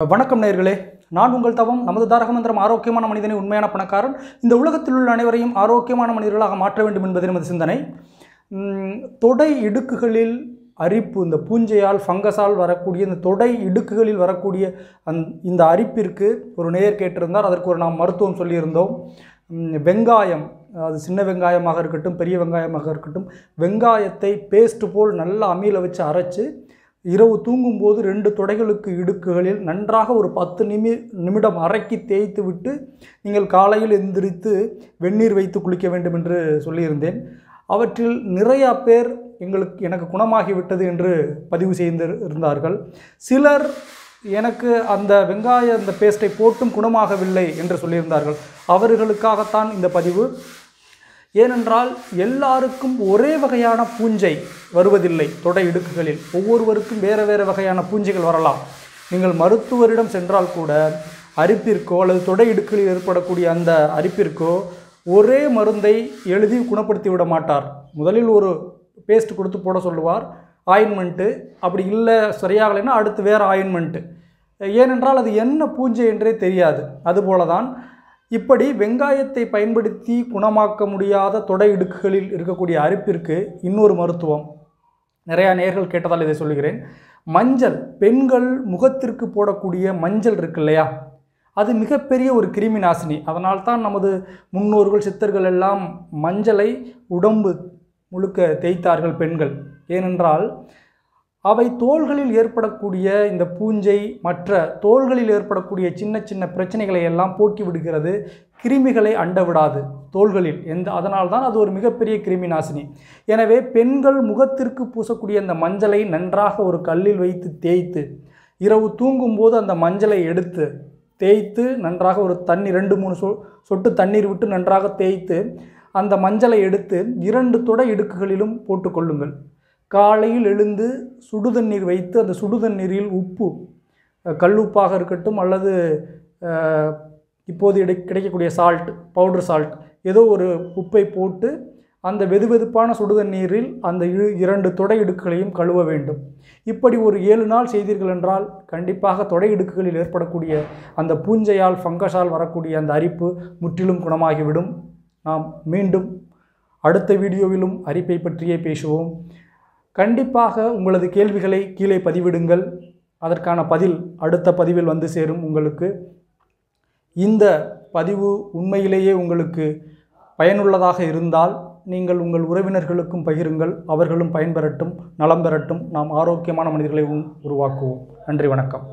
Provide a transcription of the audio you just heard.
வணக்கம் நேயர்களே, நான் உங்கள் தவம். நமது தாரக மந்திரம் ஆரோக்கியமான மனிதனை உண்மையான பணக்காரன். இந்த உலகத்தில் உள்ள அனைவரையும் ஆரோக்கியமான மனிதர்களாக மாற்ற வேண்டும் என்பது நமது சிந்தனை. தொடை இடுக்குகளில் அரிப்பு, இந்த பூஞ்சையால் ஃபங்கஸால் வரக்கூடிய இந்த தொடை இடுக்குகளில் வரக்கூடிய இந்த அரிப்பிற்கு ஒரு நேயர் கேட்டிருந்தார். அதற்கு ஒரு நாம் மருத்துவம் சொல்லியிருந்தோம். வெங்காயம், அது சின்ன வெங்காயமாக இருக்கட்டும் பெரிய வெங்காயமாக இருக்கட்டும், வெங்காயத்தை பேஸ்ட் போல் நல்லா அம்மியில் வச்சு அரைச்சி இரவு தூங்கும்போது 2 தொடைகளுக்கு இடுக்குகளில் நன்றாக ஒரு 10 நிமிடம் அரைக்கி தேய்த்து விட்டு நீங்கள் காலையில் எந்திரித்து வெந்நீர் வைத்து குளிக்க வேண்டும் என்று சொல்லியிருந்தேன். அவற்றில் நிறையா பேர் எனக்கு குணமாகிவிட்டது என்று பதிவு செய்திருந்தார்கள். சிலர் எனக்கு அந்த அந்த பேஸ்ட்டை போட்டும் குணமாகவில்லை என்று சொல்லியிருந்தார்கள். அவர்களுக்காகத்தான் இந்த பதிவு. ஏனென்றால் எல்லாருக்கும் ஒரே வகையான பூஞ்சை வருவதில்லை. தொடை இடுக்குகளில் ஒவ்வொருவருக்கும் வேறு வேறு வகையான பூஞ்சைகள் வரலாம். நீங்கள் மருத்துவரிடம் சென்றால் கூட அரிப்பிற்கோ அல்லது தொடை இடுக்குகளில் ஏற்படக்கூடிய அந்த அரிப்பிற்கோ ஒரே மருந்தை எழுதி குணப்படுத்தி விட மாட்டார். முதலில் ஒரு பேஸ்ட் கொடுத்து போட சொல்லுவார், ஆயின்மெண்ட்டு. அப்படி இல்லை சரியாகலைன்னா அடுத்து வேறு ஆயின்மெண்ட்டு. ஏனென்றால் அது என்ன பூஞ்சை என்றே தெரியாது. அதுபோல தான் இப்படி வெங்காயத்தை பயன்படுத்தி குணமாக்க முடியாத தொடை இடுக்குகளில் இருக்கக்கூடிய அரிப்பிற்கு இன்னொரு மருத்துவம். நிறையா நேயர்கள் கேட்டதால் இதை சொல்லுகிறேன். மஞ்சள், பெண்கள் முகத்திற்கு போடக்கூடிய மஞ்சள் இருக்கு இல்லையா, அது மிகப்பெரிய ஒரு கிருமி நாசினி. அதனால்தான் நமது முன்னோர்கள் சித்தர்கள் எல்லாம் மஞ்சளை உடம்பு முழுக்க தேய்த்தார்கள் பெண்கள். ஏனென்றால் அவை தோள்களில் ஏற்படக்கூடிய இந்த பூஞ்சை, மற்ற தோள்களில் ஏற்படக்கூடிய சின்ன சின்ன பிரச்சனைகளை எல்லாம் போக்கி விடுகிறது. கிருமிகளை அண்ட விடாது தோள்களில். அதனால்தான் அது ஒரு மிகப்பெரிய கிருமி நாசினி. எனவே பெண்கள் முகத்திற்கு பூசக்கூடிய அந்த மஞ்சளை நன்றாக ஒரு கல்லில் வைத்து தேய்த்து இரவு தூங்கும்போது அந்த மஞ்சளை எடுத்து தேய்த்து நன்றாக ஒரு 2-3 சொட்டு தண்ணீர் விட்டு நன்றாக தேய்த்து அந்த மஞ்சளை எடுத்து 2 தொடை இடுக்குகளிலும் போட்டுக்கொள்ளுங்கள். காலையில் எழுந்து சுடுதண்ணீர் வைத்து அந்த சுடுதண்ணீரில் உப்பு, கல்லுப்பாக இருக்கட்டும் அல்லது இப்போது கிடைக்கக்கூடிய சால்ட், பவுடர் சால்ட், ஏதோ ஒரு உப்பை போட்டு அந்த வெதுவெதுப்பான சுடுதண்ணீரில் அந்த 2 தொடை இடுக்குகளையும் கழுவ வேண்டும். இப்படி ஒரு 7 நாள் செய்தீர்கள் என்றால் கண்டிப்பாக தொடை இடுக்குகளில் ஏற்படக்கூடிய அந்த பூஞ்சையால் ஃபங்கஸால் வரக்கூடிய அந்த அரிப்பு முற்றிலும் குணமாகிவிடும். நாம் மீண்டும் அடுத்த வீடியோவிலும் அரிப்பை பற்றியே பேசுவோம். கண்டிப்பாக உங்களது கேள்விகளை கீழே பதிவிடுங்கள். அதற்கான பதில் அடுத்த பதிவில் வந்து சேரும் உங்களுக்கு. இந்த பதிவு உண்மையிலேயே உங்களுக்கு பயனுள்ளதாக இருந்தால் நீங்கள் உங்கள் உறவினர்களுக்கும் பகிருங்கள். அவர்களும் பயன்பெறட்டும், நலம் பெறட்டும். நாம் ஆரோக்கியமான மனிதர்களை உருவாக்குவோம். நன்றி, வணக்கம்.